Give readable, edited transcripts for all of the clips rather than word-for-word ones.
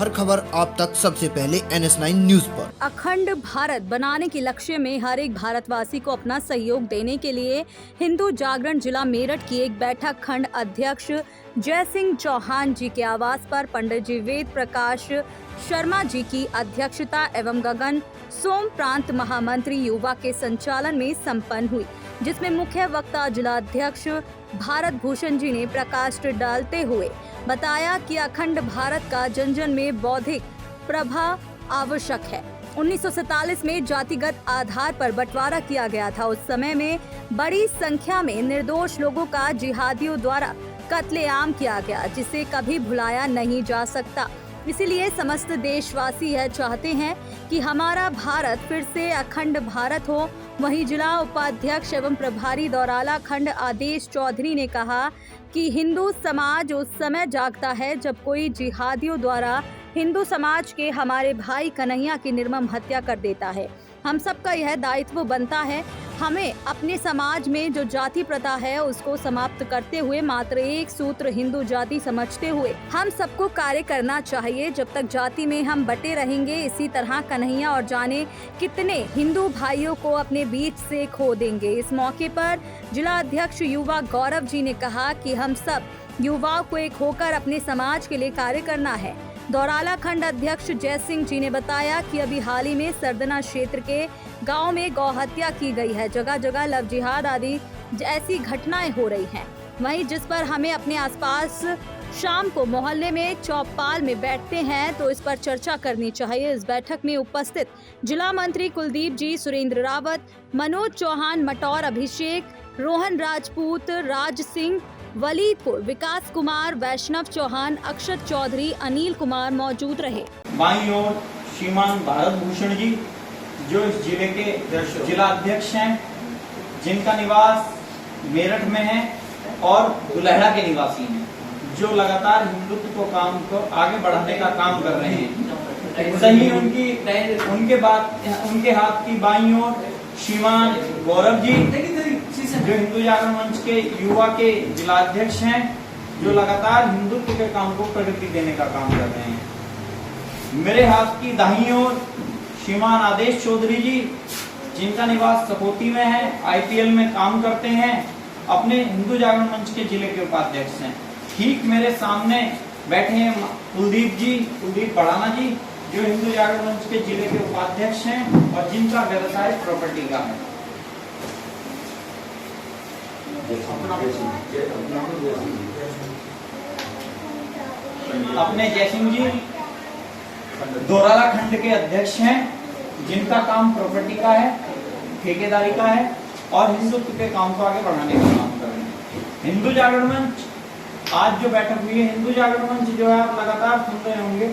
हर खबर आप तक सबसे पहले NS9 न्यूज पर। अखंड भारत बनाने के लक्ष्य में हर एक भारतवासी को अपना सहयोग देने के लिए हिंदू जागरण जिला मेरठ की एक बैठक खंड अध्यक्ष जय सिंह चौहान जी के आवास पर पंडित जी वेद प्रकाश शर्मा जी की अध्यक्षता एवं गगन सोम प्रांत महामंत्री युवा के संचालन में संपन्न हुई, जिसमें मुख्य वक्ता जिला अध्यक्ष भारत भूषण जी ने प्रकाश डालते हुए बताया कि अखंड भारत का जन जन में बौद्धिक प्रभाव आवश्यक है। 1947 में जातिगत आधार पर बंटवारा किया गया था। उस समय में बड़ी संख्या में निर्दोष लोगों का जिहादियों द्वारा कत्लेआम किया गया, जिसे कभी भुलाया नहीं जा सकता। इसीलिए समस्त देशवासी यह चाहते हैं कि हमारा भारत फिर से अखंड भारत हो। वहीं जिला उपाध्यक्ष एवं प्रभारी दौराला खंड आदेश चौधरी ने कहा कि हिंदू समाज उस समय जागता है जब कोई जिहादियों द्वारा हिंदू समाज के हमारे भाई कन्हैया की निर्मम हत्या कर देता है। हम सबका यह दायित्व बनता है, हमें अपने समाज में जो जाति प्रथा है उसको समाप्त करते हुए मात्र एक सूत्र हिंदू जाति समझते हुए हम सबको कार्य करना चाहिए। जब तक जाति में हम बटे रहेंगे, इसी तरह कन्हैया और जाने कितने हिंदू भाइयों को अपने बीच से खो देंगे। इस मौके पर जिला अध्यक्ष युवा गौरव जी ने कहा कि हम सब युवाओं को एक होकर अपने समाज के लिए कार्य करना है। दौराला खंड अध्यक्ष जय सिंह जी ने बताया कि अभी हाल ही में सरदना क्षेत्र के गांव में गौ हत्या की गई है। जगह जगह लव जिहाद आदि ऐसी घटनाएं हो रही हैं। वहीं जिस पर हमें अपने आसपास शाम को मोहल्ले में चौपाल में बैठते हैं तो इस पर चर्चा करनी चाहिए। इस बैठक में उपस्थित जिला मंत्री कुलदीप जी, सुरेंद्र रावत, मनोज चौहान, मटौर अभिषेक, रोहन राजपूत, राज सिंह वलीदपुर, विकास कुमार, वैष्णव चौहान, अक्षत चौधरी, अनिल कुमार मौजूद रहे। बाईं ओर श्रीमान भारत भूषण जी जो इस जिले के जिला अध्यक्ष हैं, जिनका निवास मेरठ में है और दुल्हड़ा के निवासी हैं, जो लगातार हिंदुत्व को काम को आगे बढ़ाने का काम कर रहे हैं। सही उनके हाथ की बाईं ओर श्रीमान गौरव जी जो हिंदू जागरण मंच के युवा के जिलाध्यक्ष हैं, जो लगातार हिंदुत्व के काम को प्रगति देने का काम कर रहे हैं। मेरे हाथ की दाहिनी ओर श्रीमान आदेश चौधरी जी, जिनका निवास सपोती में है, IPL में काम करते हैं, अपने हिंदू जागरण मंच के जिले के उपाध्यक्ष हैं। ठीक मेरे सामने बैठे हैं कुलदीप बढ़ाना जी, जो हिंदू जागरण मंच के जिले के उपाध्यक्ष हैं और जिनका व्यवसाय प्रॉपर्टी का है। अपने जयसिंह जी दौराला खंड के अध्यक्ष हैं, जिनका काम प्रॉपर्टी का है, ठेकेदारी का है और हिंदुत्व के काम को आगे बढ़ाने का काम कर रहे हैं। हिंदू जागरण मंच आज जो बैठक हुई है, हिंदू जागरण मंच जो है आप लगातार सुन रहे होंगे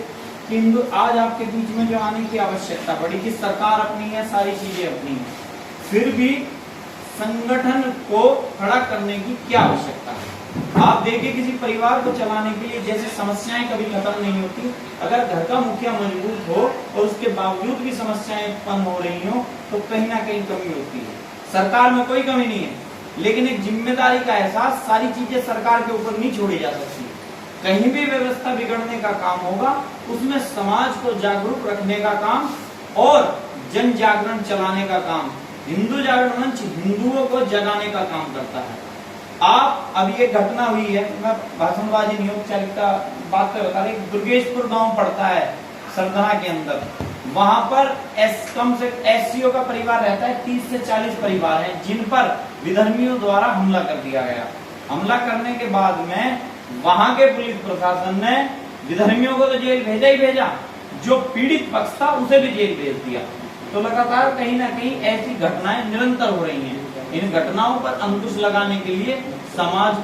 कि हिंदू आज आपके बीच में जो आने की आवश्यकता पड़ी कि सरकार अपनी है, सारी चीजें अपनी है, फिर भी संगठन को खड़ा करने की क्या आवश्यकता है। आप देखिए किसी परिवार को चलाने के लिए जैसे समस्याएं कभी खत्म नहीं होती, अगर घर का मुखिया मजबूत हो और उसके बावजूद भी समस्याएं उत्पन्न हो रही हो तो कहीं ना कहीं कमी होती है। सरकार में कोई कमी नहीं है, लेकिन एक जिम्मेदारी का एहसास, सारी चीजें सरकार के ऊपर नहीं छोड़ी जा सकती। कहीं भी व्यवस्था बिगड़ने का काम होगा, उसमें समाज को जागरूक रखने का काम और जन जागरण चलाने का काम हिंदू जागरण मंच हिंदुओं को जगाने का काम करता है। आप अभी एक घटना हुई है, मैं भाषणबाजी नहीं औपचारिक का बात कर बता रही, दुर्गेशपुर गांव पड़ता है सरदना के अंदर। वहां पर कम से SCO का परिवार रहता है, 30 से 40 परिवार हैं, जिन पर विधर्मियों द्वारा हमला कर दिया गया। हमला करने के बाद में वहां के पुलिस प्रशासन ने विधर्मियों को तो जेल भेजा ही भेजा, जो पीड़ित पक्ष था उसे भी जेल भेज दिया। तो लगातार कहीं ना कहीं ऐसी घटनाएं निरंतर हो रही हैं। इन घटनाओं पर अंकुश लगाने के लिए समाज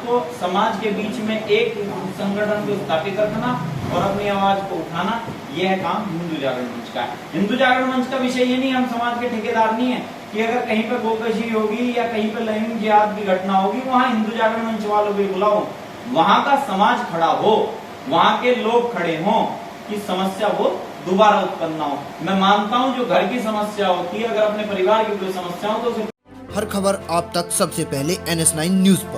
के बीच में एक संगठन को स्थापित रखना और अपनी आवाज को उठाना, यह काम हिंदू जागरण मंच का है। हिंदू जागरण मंच का विषय ये नहीं, हम समाज के ठेकेदार नहीं है कि अगर कहीं पर गोकशी होगी या कहीं पर लैंगिक जिहाद की घटना होगी, वहाँ हिंदू जागरण मंच वालों को बुलाओ, वहां का समाज खड़ा हो, वहां के लोग खड़े हों कि समस्या वो दोबारा उत्पन्न ना हो। मैं मानता हूं जो घर की समस्या होती है, अगर अपने परिवार की कोई समस्या हो तो हर खबर आप तक सबसे पहले NS9 न्यूज पर।